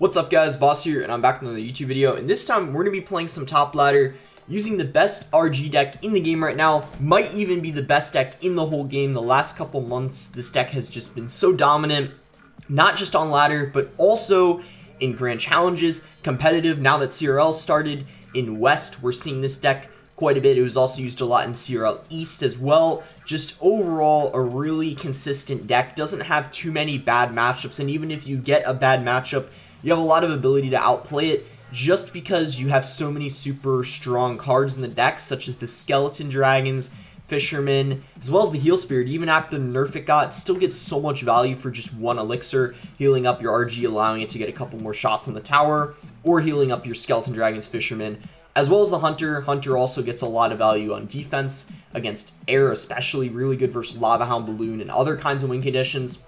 What's up guys, Boss here, and I'm back with another YouTube video, and this time we're going to be playing some top ladder using the best RG deck in the game right now. Might even be the best deck in the whole game. The last couple months this deck has just been so dominant, not just on ladder but also in grand challenges, competitive. Now that CRL started in West, we're seeing this deck quite a bit. It was also used a lot in CRL East as well. Just overall a really consistent deck, doesn't have too many bad matchups, and even if you get a bad matchup, you have a lot of ability to outplay it just because you have so many super strong cards in the deck, such as the Skeleton Dragons, Fisherman, as well as the Heal Spirit. Even after the nerf it got, still gets so much value for just one elixir, healing up your RG, allowing it to get a couple more shots on the tower, or healing up your Skeleton Dragons, Fisherman, as well as the Hunter. Hunter also gets a lot of value on defense against air, especially really good versus Lava Hound, Balloon, and other kinds of win conditions.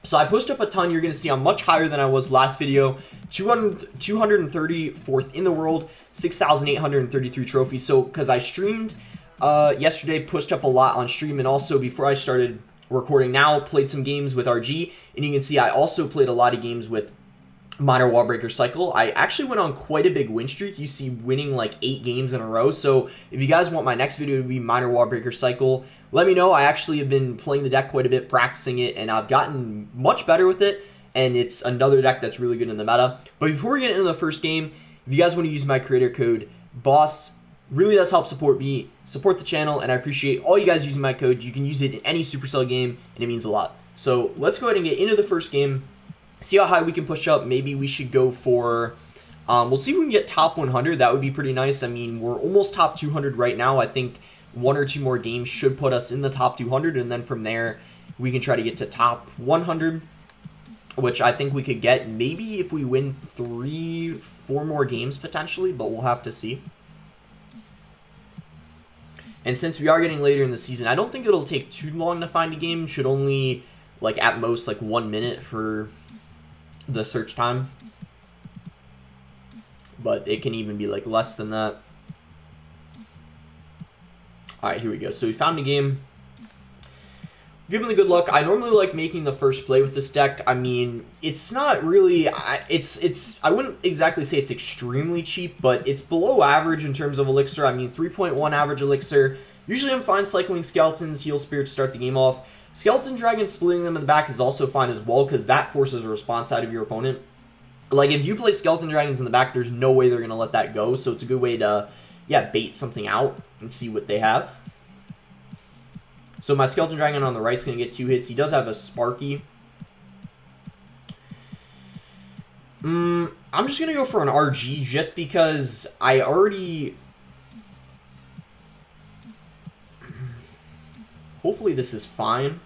So I pushed up a ton. You're going to see I'm much higher than I was last video. 234th in the world, 6,833 trophies. So because I streamed yesterday, pushed up a lot on stream, and also before I started recording now, played some games with RG. And you can see I also played a lot of games with Minor Wall Breaker Cycle. I actually went on quite a big win streak. You see winning like 8 games in a row. So if you guys want my next video to be Minor Wall Breaker Cycle, let me know. I actually have been playing the deck quite a bit, practicing it, and I've gotten much better with it. And it's another deck that's really good in the meta. But before we get into the first game, if you guys want to use my creator code BOSS, really does help support me, support the channel, and I appreciate all you guys using my code. You can use it in any Supercell game, and it means a lot. So let's go ahead and get into the first game. See how high we can push up. Maybe we should go for, we'll see if we can get top 100. That would be pretty nice. I mean, we're almost top 200 right now. I think 1 or 2 more games should put us in the top 200, and then from there, we can try to get to top 100, which I think we could get maybe if we win 3-4 more games potentially, but we'll have to see. And since we are getting later in the season, I don't think it'll take too long to find a game. Should only, like, at most, like 1 minute for the search time, but it can even be like less than that. Alright, here we go. So we found a game. Given the good luck, I normally like making the first play with this deck. I mean, it's not really, I wouldn't exactly say it's extremely cheap, but it's below average in terms of elixir. I mean, 3.1 average elixir. Usually I'm fine cycling Skeletons, Heal Spirit to start the game off. Skeleton Dragons, splitting them in the back is also fine as well, because that forces a response out of your opponent. Like, if you play Skeleton Dragons in the back, there's no way they're going to let that go, so it's a good way to, yeah, bait something out and see what they have. So my Skeleton Dragon on the right is going to get 2 hits. He does have a Sparky. I'm just going to go for an RG, just because I already... Hopefully this is fine.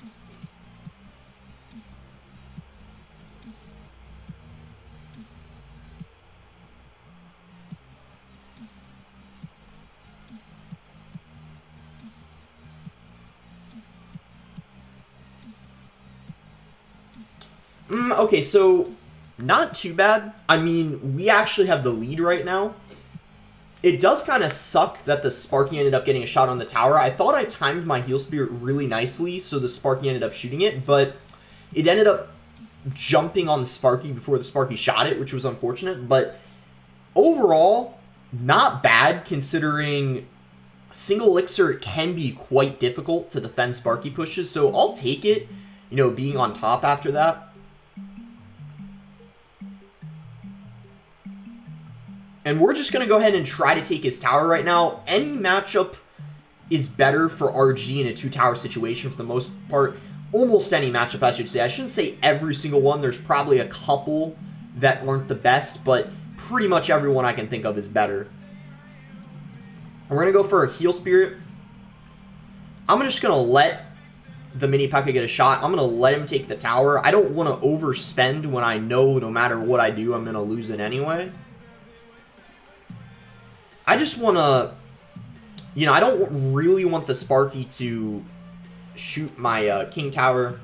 Okay, so not too bad. I mean, we actually have the lead right now. It does kind of suck that the Sparky ended up getting a shot on the tower. I thought I timed my Heal Spirit really nicely, so the Sparky ended up shooting it, but it ended up jumping on the Sparky before the Sparky shot it, which was unfortunate. But overall, not bad, considering single elixir can be quite difficult to defend Sparky pushes, so I'll take it, you know, being on top after that. And we're just going to go ahead and try to take his tower right now. Any matchup is better for RG in a 2-tower situation for the most part. Almost any matchup, I should say. I shouldn't say every single one. There's probably a couple that aren't the best, but pretty much everyone I can think of is better. We're going to go for a Heal Spirit. I'm just going to let the Mini P.E.K.K.A get a shot. I'm going to let him take the tower. I don't want to overspend when I know no matter what I do, I'm going to lose it anyway. I just want to, you know, I don't really want the Sparky to shoot my King Tower.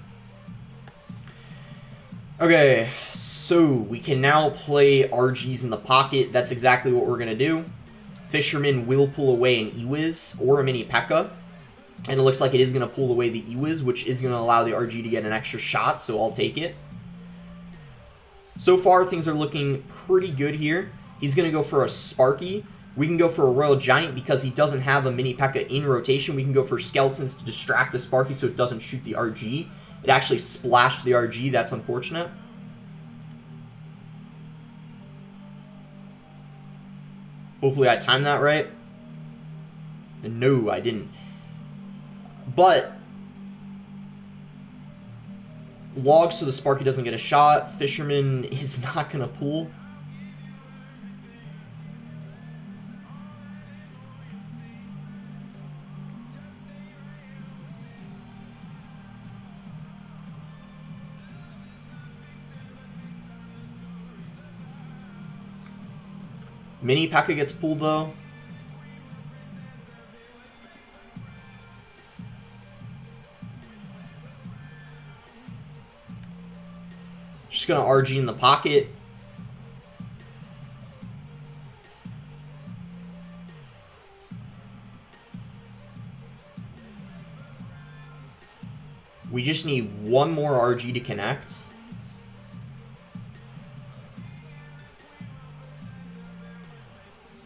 Okay, so we can now play RGs in the pocket. That's exactly what we're going to do. Fisherman will pull away an Ewiz or a Mini P.E.K.K.A. And it looks like it is going to pull away the Ewiz, which is going to allow the RG to get an extra shot, so I'll take it. So far, things are looking pretty good here. He's going to go for a Sparky. We can go for a Royal Giant because he doesn't have a Mini P.E.K.K.A in rotation. We can go for Skeletons to distract the Sparky so it doesn't shoot the RG. It actually splashed the RG. That's unfortunate. Hopefully I timed that right. No, I didn't. But log so the Sparky doesn't get a shot. Fisherman is not going to pull. Mini P.E.K.K.A gets pulled though. Just gonna RG in the pocket. We just need one more RG to connect.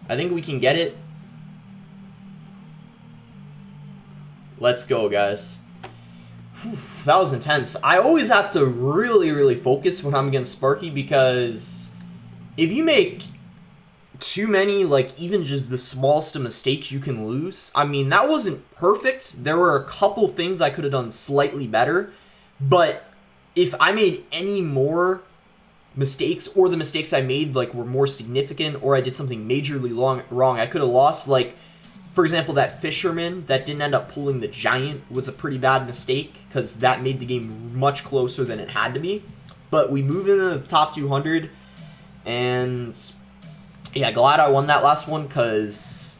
I think we can get it. Let's go, guys. Whew, that was intense. I always have to really focus when I'm against Sparky because if you make too many, like, even just the smallest of mistakes, you can lose. I mean, that wasn't perfect. There were a couple things I could have done slightly better, but if I made any more mistakes, or the mistakes I made like were more significant, or I did something majorly wrong, I could have lost. Like, for example, that Fisherman that didn't end up pulling the Giant was a pretty bad mistake because that made the game much closer than it had to be. But we move into the top 200, and yeah, glad I won that last one because,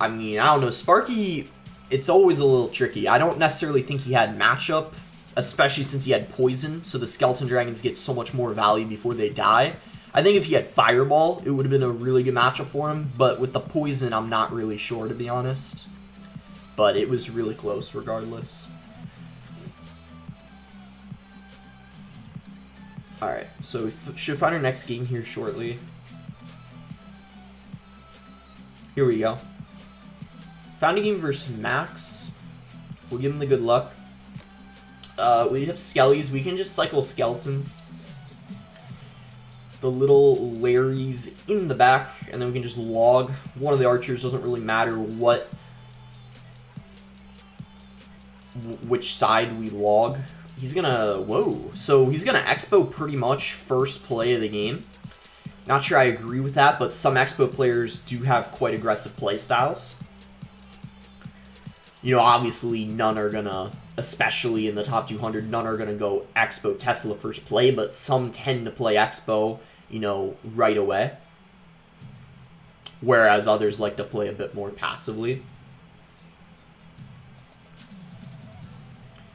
I mean, I don't know, Sparky, it's always a little tricky. I don't necessarily think he had matchup, especially since he had Poison, so the Skeleton Dragons get so much more value before they die. I think if he had Fireball, it would have been a really good matchup for him, but with the Poison, I'm not really sure, to be honest. But it was really close, regardless. Alright, so we should find our next game here shortly. Here we go. Found a game versus Max. We'll give him the good luck. We have Skellies. We can just cycle Skeletons. The little Larrys in the back, and then we can just log. One of the archers, doesn't really matter which side we log. He's gonna, whoa. So he's gonna Expo pretty much first play of the game. Not sure I agree with that, but some Expo players do have quite aggressive play styles. You know, obviously none are gonna, especially in the top 200, none are gonna go Expo Tesla first play, but some tend to play Expo, you know, right away. Whereas others like to play a bit more passively.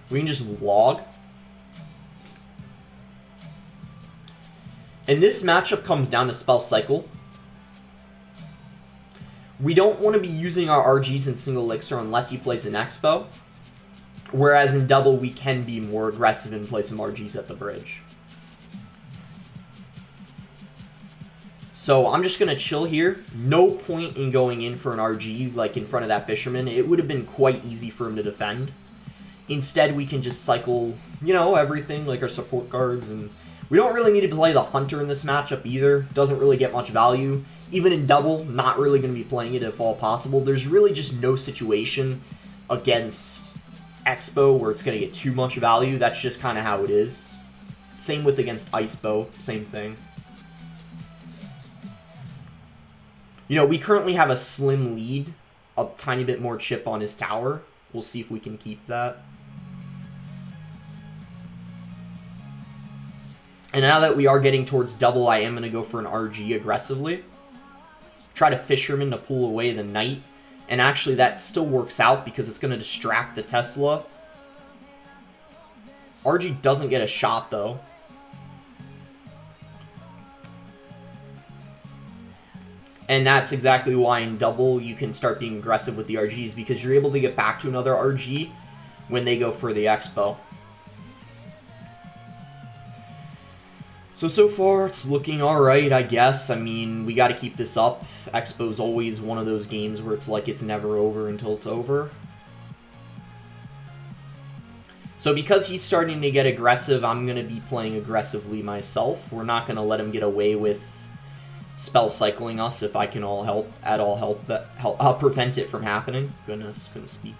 We can just log. And this matchup comes down to Spell Cycle. We don't want to be using our RGs in single elixir unless he plays an Expo. Whereas in double, we can be more aggressive and play some RGs at the bridge. So I'm just going to chill here. No point in going in for an RG like in front of that Fisherman. It would have been quite easy for him to defend. Instead, we can just cycle, you know, everything like our support cards. And we don't really need to play the Hunter in this matchup either. Doesn't really get much value. Even in double, not really going to be playing it if all possible. There's really just no situation against Expo where it's going to get too much value. That's just kind of how it is. Same with against Icebo, same thing. You know, we currently have a slim lead, a tiny bit more chip on his tower. We'll see if we can keep that. And now that we are getting towards double, I am going to go for an RG aggressively. Try to Fisherman to pull away the Knight. And actually, that still works out because it's going to distract the Tesla. RG doesn't get a shot, though. And that's exactly why in double, you can start being aggressive with the RGs because you're able to get back to another RG when they go for the Expo. So So far, it's looking alright, I guess. I mean, we got to keep this up. Expo's always one of those games where it's like it's never over until it's over. So because he's starting to get aggressive, I'm going to be playing aggressively myself. We're not going to let him get away with spell cycling us if I can help prevent it from happening. Goodness, couldn't speak.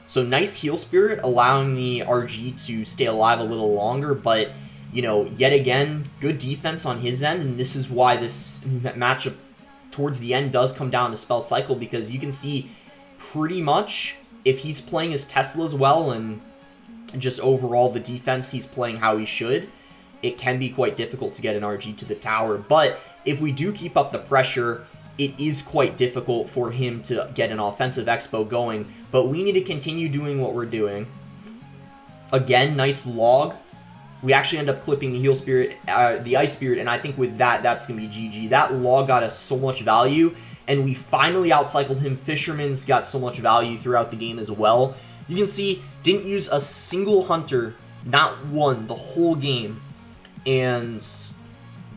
So nice heal spirit, allowing the RG to stay alive a little longer, but, you know, yet again, good defense on his end, and this is why this matchup towards the end does come down to spell cycle, because you can see pretty much if he's playing his Teslas well and just overall the defense he's playing how he should, it can be quite difficult to get an RG to the tower. But if we do keep up the pressure, it is quite difficult for him to get an offensive expo going, but we need to continue doing what we're doing. Again, nice log. We actually end up clipping the heal spirit, the ice spirit, and I think with that, that's going to be GG. That log got us so much value, and we finally outcycled him. Fisherman's got so much value throughout the game as well. You can see, didn't use a single hunter, not one, the whole game, and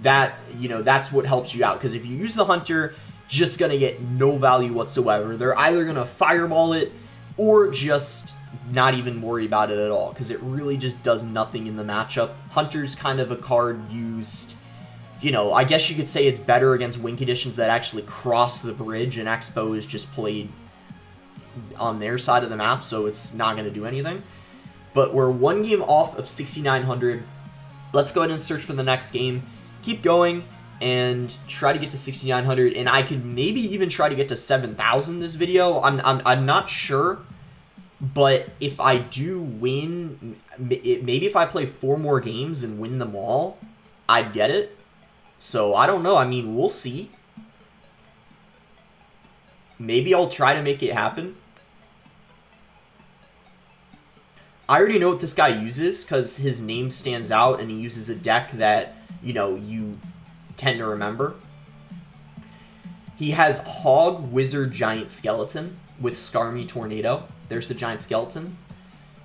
that, you know, that's what helps you out, because if you use the hunter, just going to get no value whatsoever. They're either going to fireball it or just not even worry about it at all, because it really just does nothing in the matchup. Hunter's kind of a card used, you know, I guess you could say it's better against win conditions that actually cross the bridge, and Expo is just played on their side of the map, so it's not going to do anything. But we're one game off of 6,900. Let's go ahead and search for the next game. Keep going and try to get to 6,900, and I could maybe even try to get to 7,000 this video. I'm not sure, but if I do win, maybe if I play 4 more games and win them all, I'd get it. So I don't know. I mean, we'll see. Maybe I'll try to make it happen. I already know what this guy uses because his name stands out, and he uses a deck that, you know, you tend to remember. He has Hog, Wizard, Giant Skeleton with Skarmy Tornado. There's the Giant Skeleton.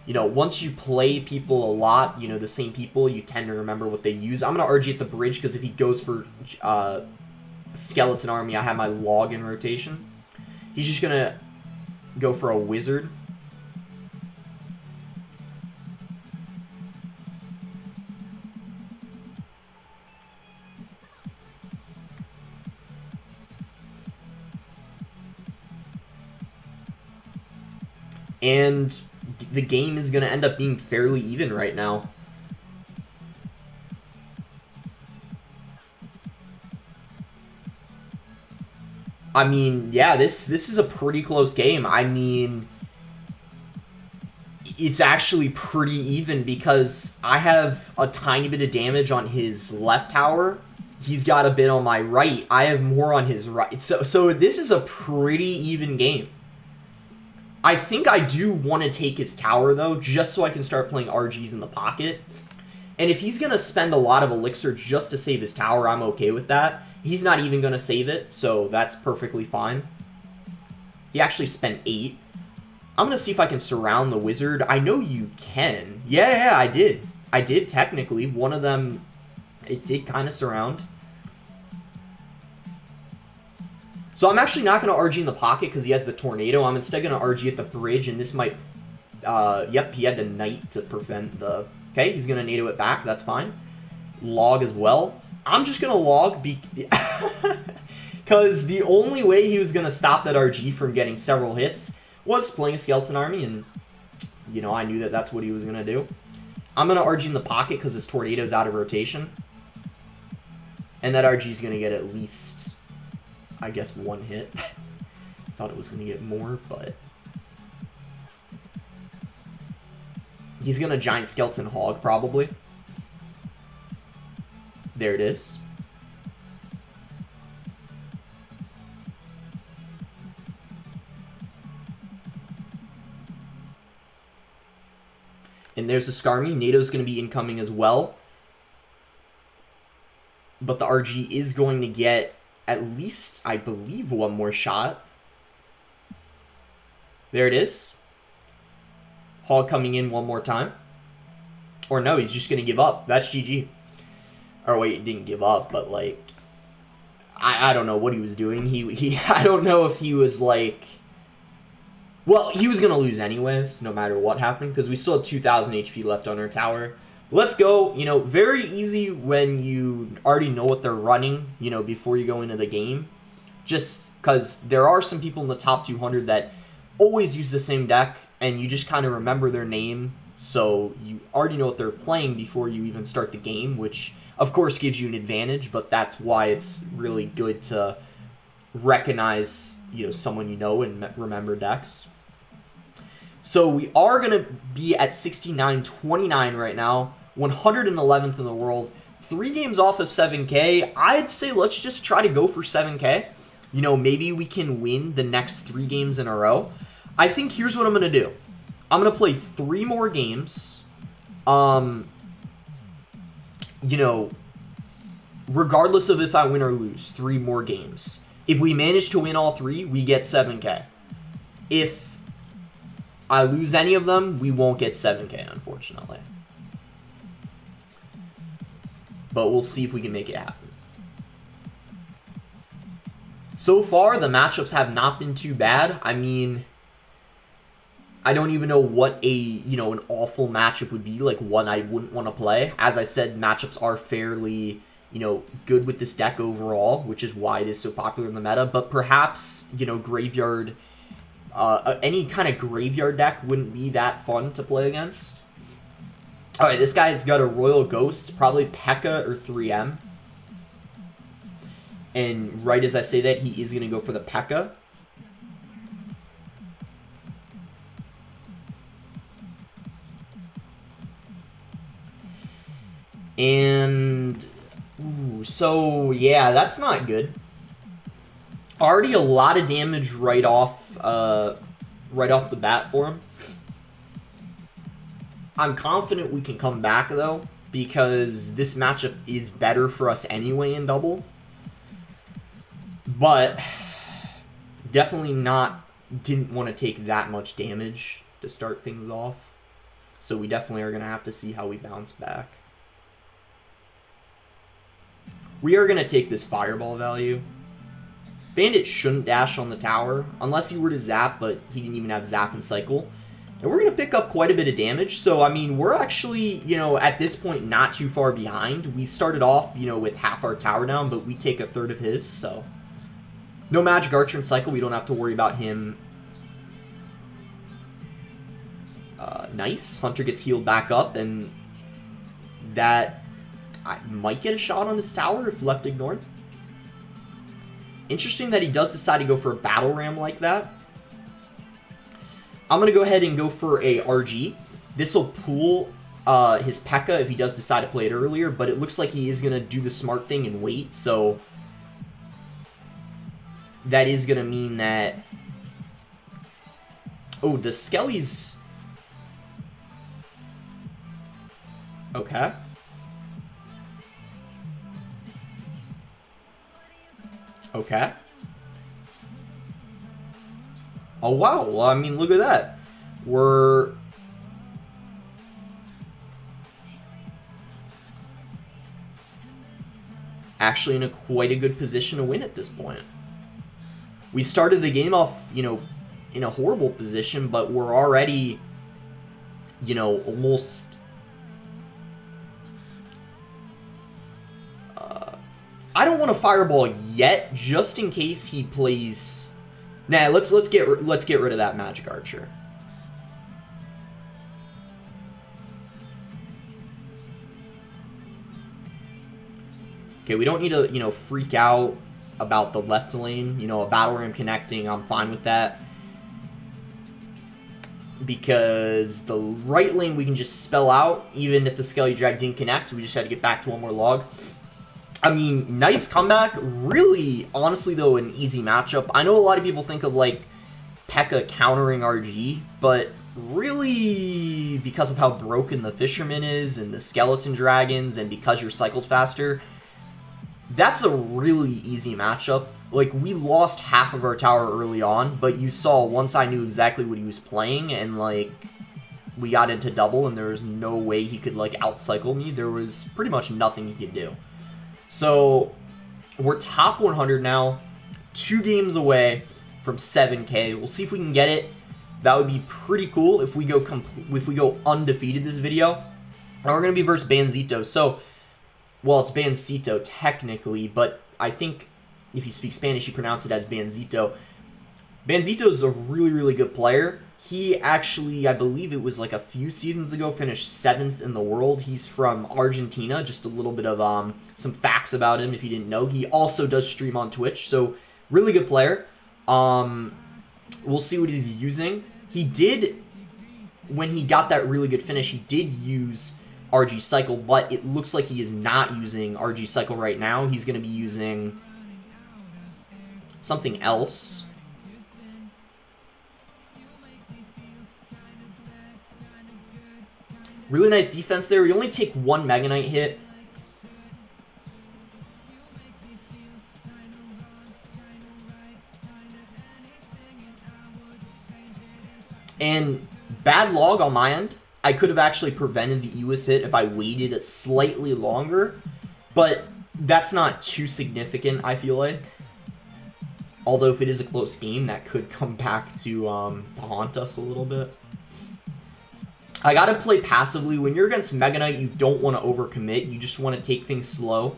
You know, once you play people a lot, you know, the same people, you tend to remember what they use. I'm going to RG at the bridge because if he goes for Skeleton Army, I have my log in rotation. He's just going to go for a Wizard. And the game is going to end up being fairly even right now. I mean, yeah, this is a pretty close game. I mean, it's actually pretty even because I have a tiny bit of damage on his left tower. He's got a bit on my right. I have more on his right. So this is a pretty even game. I think I do want to take his tower, though, just so I can start playing RGs in the pocket. And if he's going to spend a lot of elixir just to save his tower, I'm okay with that. He's not even going to save it, so that's perfectly fine. He actually spent 8. I'm going to see if I can surround the wizard. I know you can. Yeah, I did. I did, technically. One of them, it did kind of surround. So I'm actually not going to RG in the pocket because he has the tornado. I'm instead going to RG at the bridge, and this might... yep, he had to knight to prevent the... Okay, he's going to NATO it back. That's fine. Log as well. I'm just going to log because the only way he was going to stop that RG from getting several hits was playing a Skeleton Army, and, you know, I knew that that's what he was going to do. I'm going to RG in the pocket because his tornado's out of rotation. And that RG is going to get at least... I guess 1 hit. Thought it was going to get more, but... He's going to Giant Skeleton Hog, probably. There it is. And there's the Skarmy. NATO's going to be incoming as well. But the RG is going to get at least, I believe, one more shot. There it is. Hog coming in one more time. Or no, he's just going to give up. That's GG. Or wait, he didn't give up, but like, I don't know what he was doing. I don't know if he was like, well, he was going to lose anyways, no matter what happened, because we still have 2,000 HP left on our tower. Let's go. You know, very easy when you already know what they're running, you know, before you go into the game. Just because there are some people in the top 200 that always use the same deck, and you just kind of remember their name, so you already know what they're playing before you even start the game, which of course gives you an advantage, but that's why it's really good to recognize, you know, someone you know and remember decks. So we are going to be at 69-29 right now, 111th in the world, 3 games off of 7K. I'd say let's just try to go for 7K. You know, maybe we can win the next 3 games in a row. I think here's what I'm going to do. I'm going to play 3 more games. You know, regardless of if I win or lose, 3 more games. If we manage to win all 3, we get 7K. If I lose any of them, we won't get 7K, unfortunately. But we'll see if we can make it happen. So far, the matchups have not been too bad. I mean, I don't even know what a, you know, an awful matchup would be, like one I wouldn't want to play. As I said, matchups are fairly, you know, good with this deck overall, which is why it is so popular in the meta. But perhaps, you know, graveyard, any kind of graveyard deck wouldn't be that fun to play against. Alright, this guy's got a Royal Ghost, probably P.E.K.K.A. or 3M. And right as I say that, he is going to go for the P.E.K.K.A. And, ooh, so, yeah, that's not good. Already a lot of damage right off the bat for him. I'm confident we can come back, though, because this matchup is better for us anyway in double. But definitely didn't want to take that much damage to start things off. So we definitely are going to have to see how we bounce back. We are going to take this fireball value. Bandit shouldn't dash on the tower, unless he were to zap, but he didn't even have zap and cycle. And we're going to pick up quite a bit of damage, so, I mean, we're actually, you know, at this point, not too far behind. We started off, you know, with half our tower down, but we take a third of his, so. No Magic Archer and cycle, we don't have to worry about him. Nice. Hunter gets healed back up, and that I might get a shot on his tower if left ignored. Interesting that he does decide to go for a Battle Ram like that. I'm going to go ahead and go for a RG. This will pull his P.E.K.K.A. if he does decide to play it earlier, but it looks like he is going to do the smart thing and wait, so that is going to mean that... Oh, the Skelly's... Okay. Okay. Oh, wow. Well, I mean, look at that. We're... actually in quite a good position to win at this point. We started the game off, you know, in a horrible position, but we're already, you know, almost... I don't want to fireball yet, just in case he plays... Nah, let's get rid of that Magic Archer. Okay, we don't need to, you know, freak out about the left lane. You know, a Battle Ram connecting, I'm fine with that. Because the right lane we can just spell out, even if the Skelly Drag didn't connect. We just had to get back to one more log. I mean, nice comeback. Really, honestly, though, an easy matchup. I know a lot of people think of, like, P.E.K.K.A. countering RG, but really, because of how broken the Fisherman is and the Skeleton Dragons, and because you're cycled faster, that's a really easy matchup. Like, we lost half of our tower early on, but you saw once I knew exactly what he was playing, and, like, we got into double, and there was no way he could, like, outcycle me. There was pretty much nothing he could do. So, we're top 100 now, 2 games away from 7K. We'll see if we can get it. That would be pretty cool if we go undefeated this video. And we're going to be versus Banzito. So, well, it's Bancito technically, but I think if you speak Spanish, you pronounce it as Banzito. Banzito is a really, really good player. He actually, I believe it was like a few seasons ago, finished 7th in the world. He's from Argentina. Just a little bit of some facts about him if you didn't know. He also does stream on Twitch, so really good player. We'll see what he's using. He did, when he got that really good finish, he did use RG Cycle, but it looks like he is not using RG Cycle right now. He's going to be using something else. Really nice defense there. We only take 1 Mega Knight hit. And bad log on my end. I could have actually prevented the Ewis hit if I waited slightly longer. But that's not too significant, I feel like. Although if it is a close game, that could come back to haunt us a little bit. I gotta play passively. When you're against Mega Knight, you don't want to overcommit. You just want to take things slow.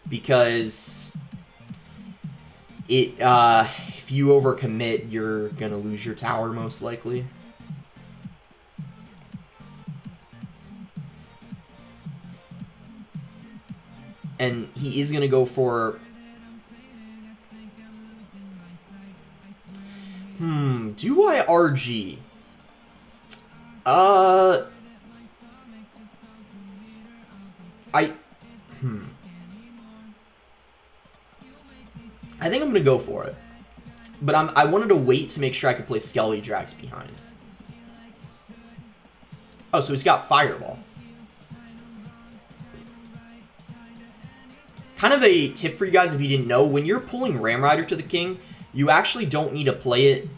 Because if you overcommit, you're gonna lose your tower most likely. And he is gonna go for... do I RG? I think I'm gonna go for it. But I wanted to wait to make sure I could play Skelly Drags behind. Oh, so he's got Fireball. Kind of a tip for you guys if you didn't know, when you're pulling Ram Rider to the King, you actually don't need to play it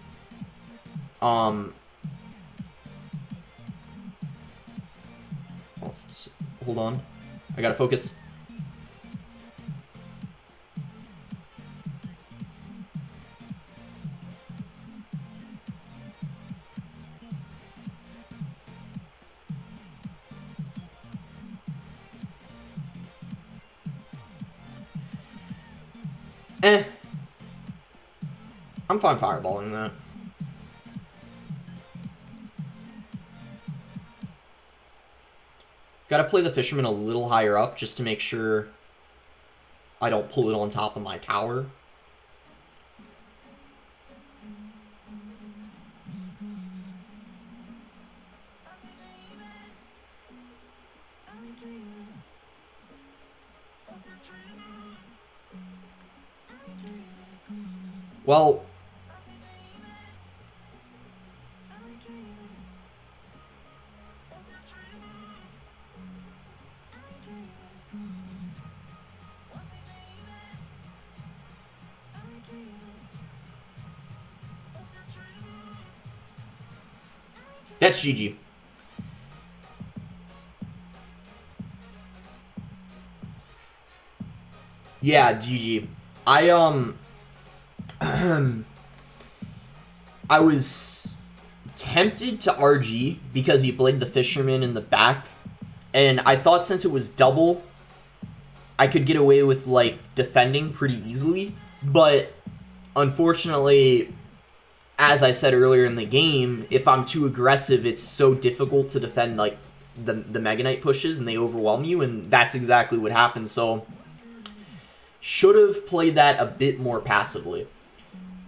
hold on. I gotta focus. I'm fine fireballing that. Gotta play the fisherman a little higher up just to make sure I don't pull it on top of my tower. Well, that's GG. Yeah, GG. I was tempted to RG because he played the fisherman in the back, and I thought since it was double, I could get away with, like, defending pretty easily, but unfortunately, as I said earlier in the game, if I'm too aggressive, it's so difficult to defend, like, the Mega Knight pushes, and they overwhelm you, and that's exactly what happened, so should have played that a bit more passively.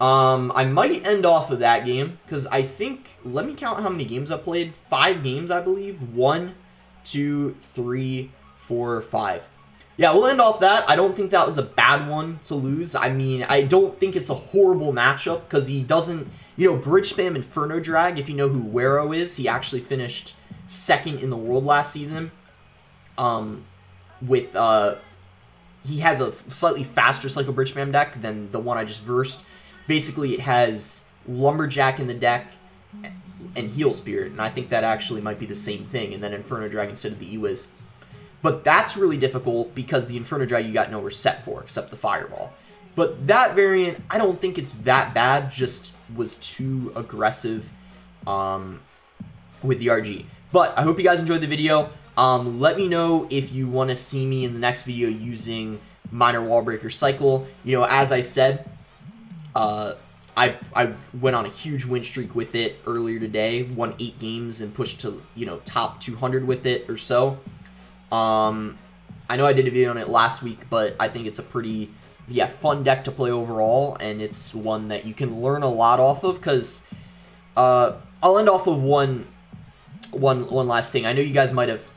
I might end off of that game, because I think, let me count how many games I played. 5 games, I believe. 1, 2, 3, 4, 5. Yeah, we'll end off that. I don't think that was a bad one to lose. I mean, I don't think it's a horrible matchup, because he doesn't, you know, Bridge Spam Inferno Drag, if you know who Wero is, he actually finished 2nd in the world last season, with, he has a slightly faster Cycle Bridge Spam deck than the one I just versed. Basically, it has Lumberjack in the deck and Heal Spirit, and I think that actually might be the same thing, and then Inferno Drag instead of the E-Wiz. But that's really difficult because the Inferno Drag you got nowhere set for except the Fireball. But that variant, I don't think it's that bad, just was too aggressive with the RG. But I hope you guys enjoyed the video. Let me know if you want to see me in the next video using Minor Wallbreaker Cycle. You know, as I said, I went on a huge win streak with it earlier today, won 8 games and pushed to, you know, top 200 with it or so. I know I did a video on it last week, but I think it's a pretty, fun deck to play overall, and it's one that you can learn a lot off of, because, I'll end off with one last thing. I know you guys might have,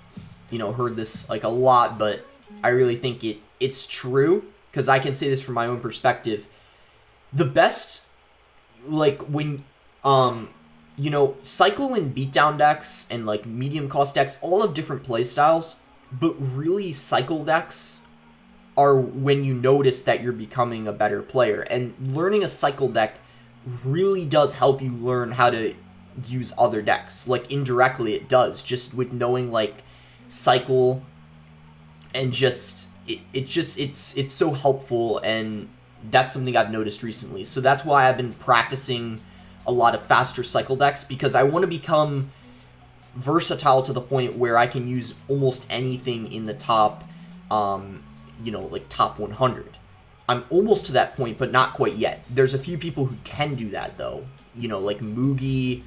you know, heard this, like, a lot, but I really think it's true, because I can say this from my own perspective. The best, like, when, you know, cycle and beatdown decks and, like, medium cost decks all have different play styles, but really cycle decks are when you notice that you're becoming a better player. And learning a cycle deck really does help you learn how to use other decks. Like, indirectly it does, just with knowing, like, cycle, and just it's so helpful, and that's something I've noticed recently. So that's why I've been practicing a lot of faster cycle decks, because I want to become versatile to the point where I can use almost anything in the top, you know, like top 100. I'm almost to that point, but not quite yet. There's a few people who can do that, though. You know, like Moogie,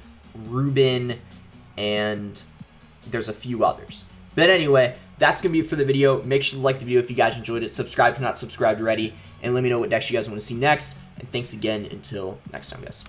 Ruben, and there's a few others. But anyway, that's going to be it for the video. Make sure to like the video if you guys enjoyed it. Subscribe if you're not subscribed already. And let me know what decks you guys want to see next. And thanks again until next time, guys.